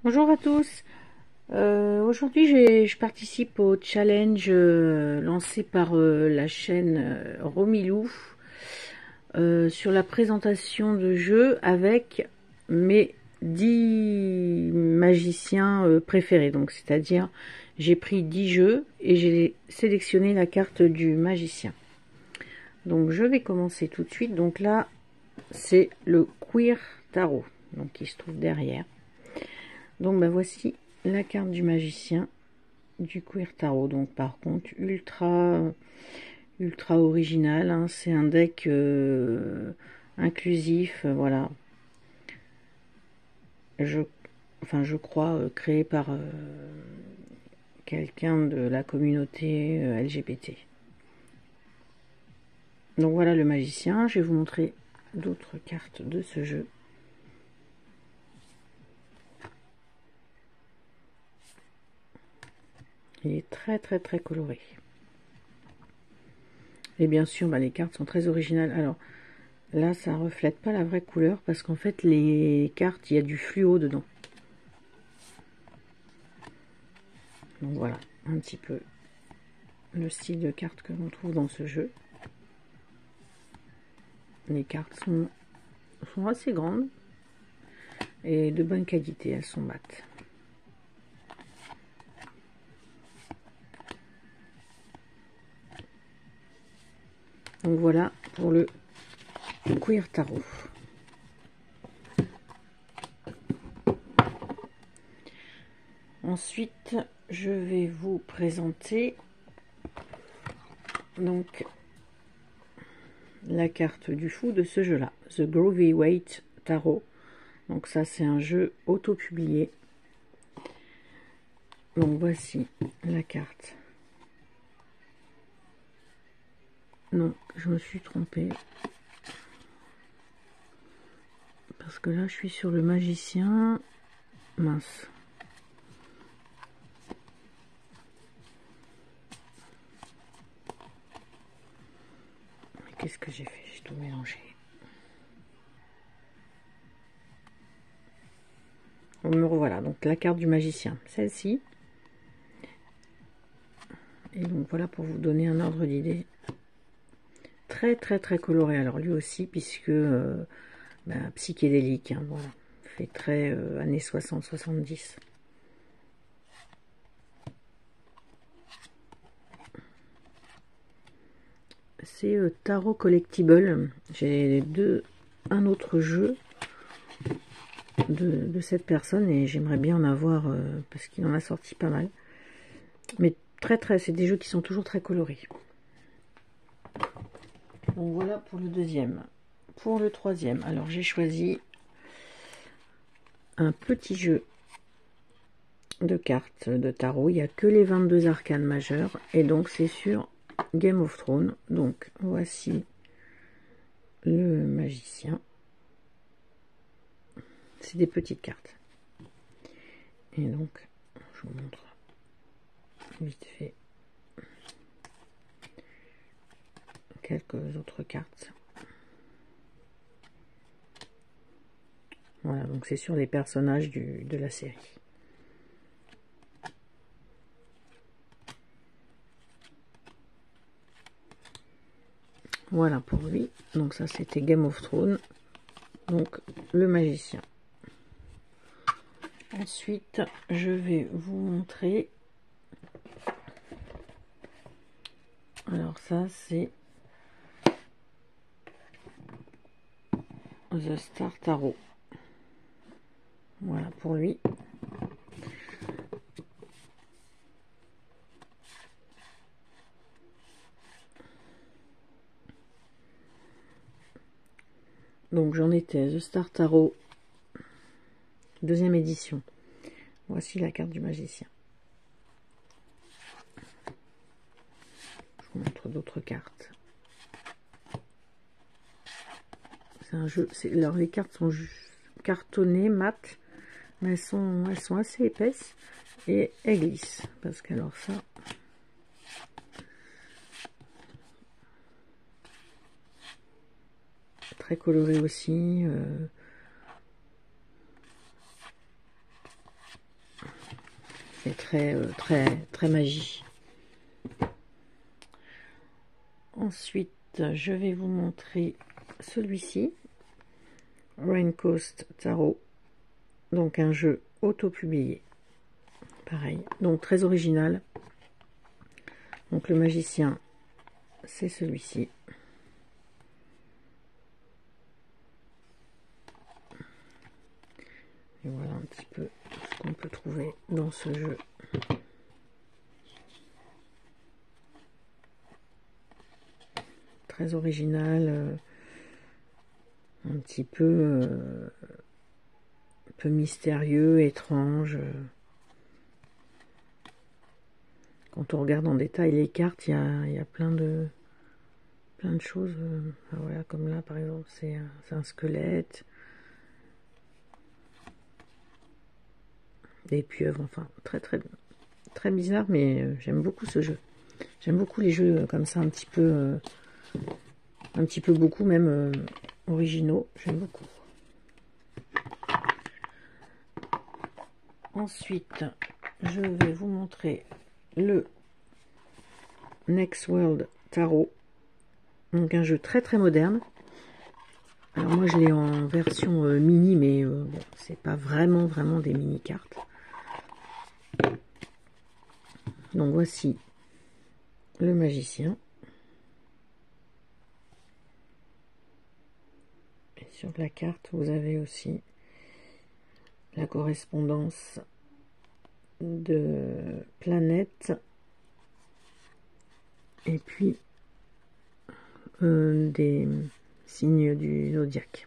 Bonjour à tous. Aujourd'hui, je participe au challenge lancé par la chaîne Romilou sur la présentation de jeux avec mes 10 magiciens préférés. Donc, c'est-à-dire, j'ai pris 10 jeux et j'ai sélectionné la carte du magicien. Donc, je vais commencer tout de suite. Donc là, c'est le Queer Tarot, donc qui se trouve derrière. Donc ben voici la carte du magicien du Queer Tarot. Donc par contre ultra original, hein. C'est un deck inclusif, voilà. Je crois créé par quelqu'un de la communauté LGBT. Donc voilà le magicien. Je vais vous montrer d'autres cartes de ce jeu. Il est très coloré. Et bien sûr, les cartes sont très originales. Alors là, ça reflète pas la vraie couleur parce qu'en fait, les cartes, il y a du fluo dedans. Donc voilà, un petit peu le style de carte que l'on trouve dans ce jeu. Les cartes sont assez grandes et de bonne qualité, elles sont mates. Donc voilà pour le Queer Tarot. Ensuite, je vais vous présenter donc la carte du fou de ce jeu-là, The Groovy Weight Tarot. Donc ça, c'est un jeu auto-publié. Donc voici la carte. Non, je me suis trompée. Parce que là, je suis sur le magicien. Mince. Qu'est-ce que j'ai fait? J'ai tout mélangé. Me revoilà, donc la carte du magicien, celle-ci. Et donc voilà pour vous donner un ordre d'idée. Très coloré, alors lui aussi, puisque psychédélique, hein, voilà. Fait très années 60-70. C'est Tarot Collectible. J'ai un autre jeu de cette personne et j'aimerais bien en avoir parce qu'il en a sorti pas mal. Mais c'est des jeux qui sont toujours très colorés. Donc voilà pour le deuxième. Pour le troisième, alors j'ai choisi un petit jeu de cartes de tarot. Il n'y a que les 22 arcanes majeures et donc c'est sur Game of Thrones. Donc voici le magicien. C'est des petites cartes. Et donc, je vous montre vite fait quelques autres cartes. Voilà, donc c'est sur les personnages de la série. Voilà pour lui. Donc ça, c'était Game of Thrones. Donc, le magicien. Ensuite, je vais vous montrer. Alors ça, c'est The Star Tarot. Voilà pour lui. Donc j'en étais The Star Tarot, deuxième édition. Voici la carte du magicien. Je vous montre d'autres cartes. C'est un jeu. Alors les cartes sont cartonnées, mates, mais elles sont assez épaisses et elles glissent. Parce que alors ça. Très coloré aussi. et très magie. Ensuite, je vais vous montrer celui-ci, Rain Coast Tarot, donc un jeu auto-publié, pareil, donc très original. Donc le magicien, c'est celui-ci. Et voilà un petit peu ce qu'on peut trouver dans ce jeu. Très original, un petit peu mystérieux, étrange. Quand on regarde en détail les cartes, il y a plein de choses. Voilà, comme là par exemple, c'est un squelette, des pieuvres, enfin très bizarre, mais j'aime beaucoup ce jeu. J'aime beaucoup les jeux comme ça, un petit peu beaucoup même originaux. J'aime beaucoup. Ensuite, je vais vous montrer le Next World Tarot. Donc un jeu très moderne. Alors moi je l'ai en version mini, mais bon, c'est pas vraiment des mini cartes. Donc voici le magicien. Et sur la carte, vous avez aussi la correspondance de planètes. Et puis des signes du zodiaque.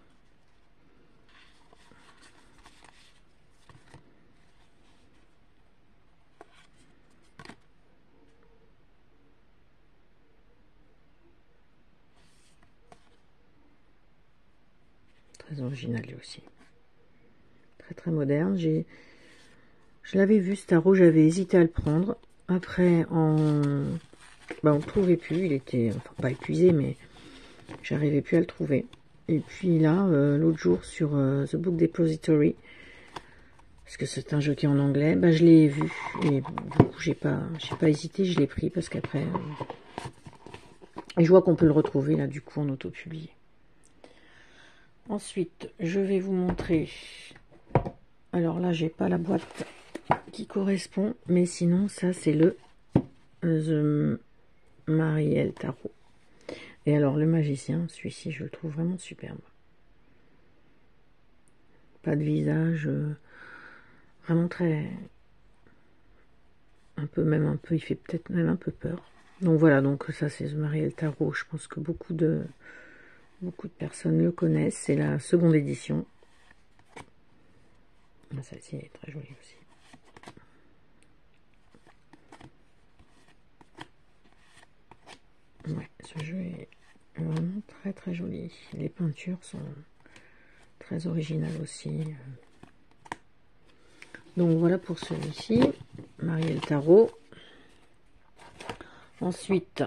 Très original lui aussi. Très moderne. Je l'avais vu ce tarot, j'avais hésité à le prendre. Après, on ne trouvait plus. Il était, enfin, pas épuisé, mais j'arrivais plus à le trouver. Et puis là, l'autre jour, sur The Book Depository, parce que c'est un jeu qui est en anglais, je l'ai vu. Et du coup, j'ai pas hésité, je l'ai pris, parce qu'après... et je vois qu'on peut le retrouver, là, du coup, en auto-publié. Ensuite, je vais vous montrer... Alors là, j'ai pas la boîte qui correspond, mais sinon, ça, c'est le The Mariel Tarot. Et alors, le magicien, celui-ci, je le trouve vraiment superbe. Pas de visage, vraiment très... un peu, il fait peut-être même un peu peur. Donc voilà, donc ça, c'est The Mariel Tarot. Je pense que beaucoup de personnes le connaissent. C'est la seconde édition. Celle-ci est très jolie aussi. Ouais, ce jeu est vraiment très joli. Les peintures sont très originales aussi. Donc voilà pour celui-ci, Mariel Tarot. Ensuite,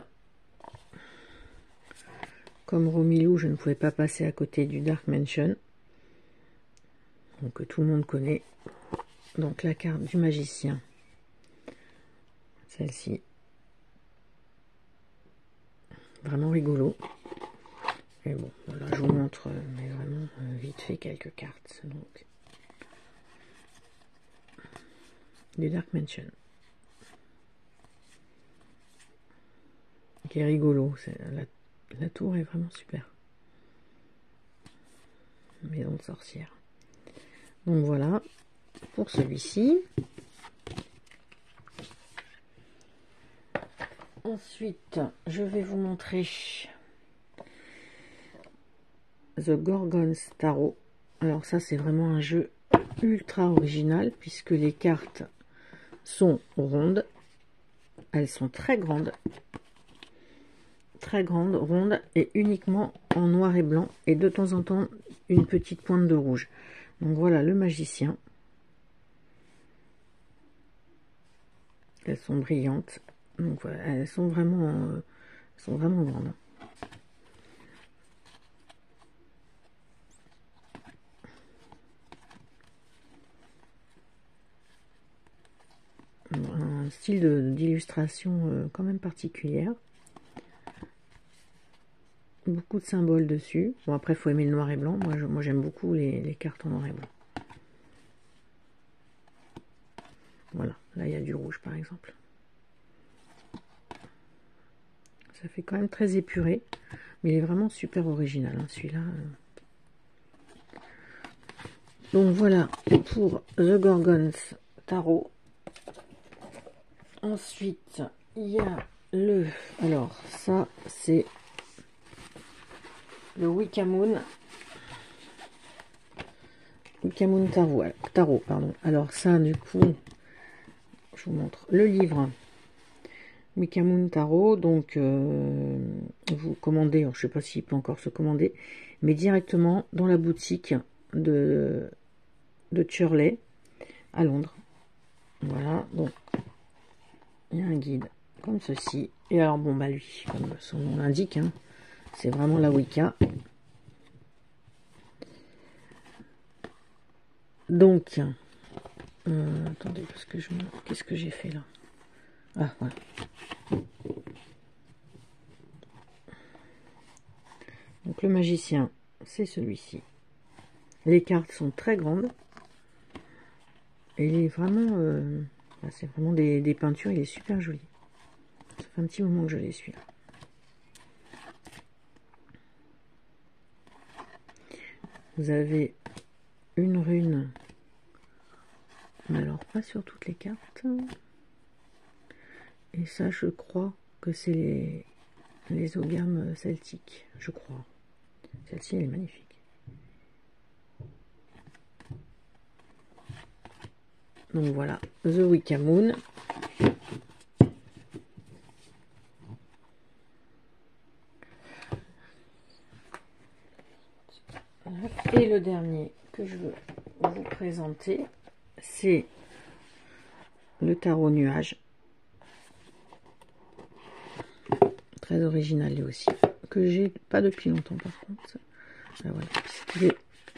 comme Romilou, je ne pouvais pas passer à côté du Dark Mansion. Donc que tout le monde connaît. Donc la carte du magicien. Celle-ci. Vraiment rigolo. Et bon, voilà, je vous montre, mais vraiment vite fait quelques cartes. Donc, du Dark Mansion. Qui est rigolo. La tour est vraiment super. Maison de sorcière. Donc voilà pour celui-ci. Ensuite, je vais vous montrer The Gorgons Tarot. Alors ça, c'est vraiment un jeu ultra original puisque les cartes sont rondes. Elles sont très grandes, rondes et uniquement en noir et blanc et de temps en temps une petite pointe de rouge. Donc voilà le magicien. Elles sont brillantes. Donc voilà, elles sont vraiment grandes. un style d'illustration quand même particulière. Beaucoup de symboles dessus. Bon, après, il faut aimer le noir et blanc. Moi j'aime beaucoup les cartes en noir et blanc. Voilà, là il y a du rouge par exemple. Ça fait quand même très épuré, mais il est vraiment super original, hein, celui-là. Donc voilà pour The Gorgons Tarot. Ensuite, il y a le... Alors, ça, c'est le Wicca Moon. Wicca Moon Tarot, pardon. Alors ça, du coup, je vous montre le livre Wicca Moon Tarot. Donc, vous commandez, alors, je ne sais pas s'il peut encore se commander, mais directement dans la boutique de Churley à Londres. Voilà, donc il y a un guide comme ceci. Et alors, bon, bah lui, comme son nom l'indique, hein, c'est vraiment la Wicca. Donc, attendez, parce que qu'est-ce que j'ai fait là? Ah, voilà. Donc, le magicien, c'est celui-ci. Les cartes sont très grandes. Et il est vraiment... c'est vraiment des peintures, il est super joli. Ça fait un petit moment que je les suis là. Vous avez une rune, mais alors pas sur toutes les cartes. Et ça, je crois que c'est les ogames celtiques, je crois. Celle-ci, elle est magnifique. Donc voilà, The Wicca Moon. Et le dernier que je veux vous présenter, c'est le tarot nuage. Très original lui aussi. Que j'ai pas depuis longtemps par contre. Ah, voilà, il est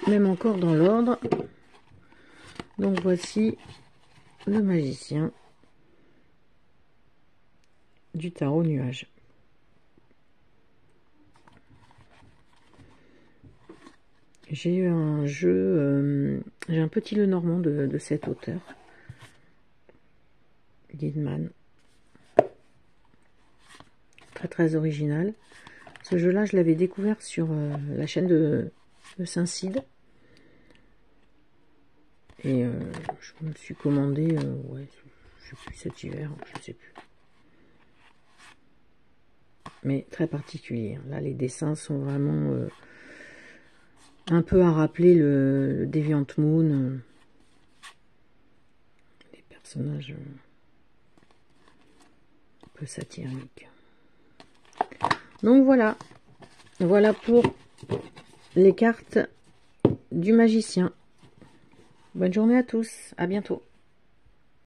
même encore dans l'ordre. Donc voici le magicien du tarot nuage. J'ai eu un jeu, j'ai un petit Le Normand de cet auteur, Guidman. Très très original. Ce jeu-là, je l'avais découvert sur la chaîne de Saint-Cide. Et je me suis commandé, ouais, je sais plus, cet hiver, je sais plus. Mais très particulier. Là, les dessins sont vraiment un peu à rappeler le Deviant Moon. Les personnages un peu satiriques. Donc voilà. Voilà pour les cartes du magicien. Bonne journée à tous. À bientôt.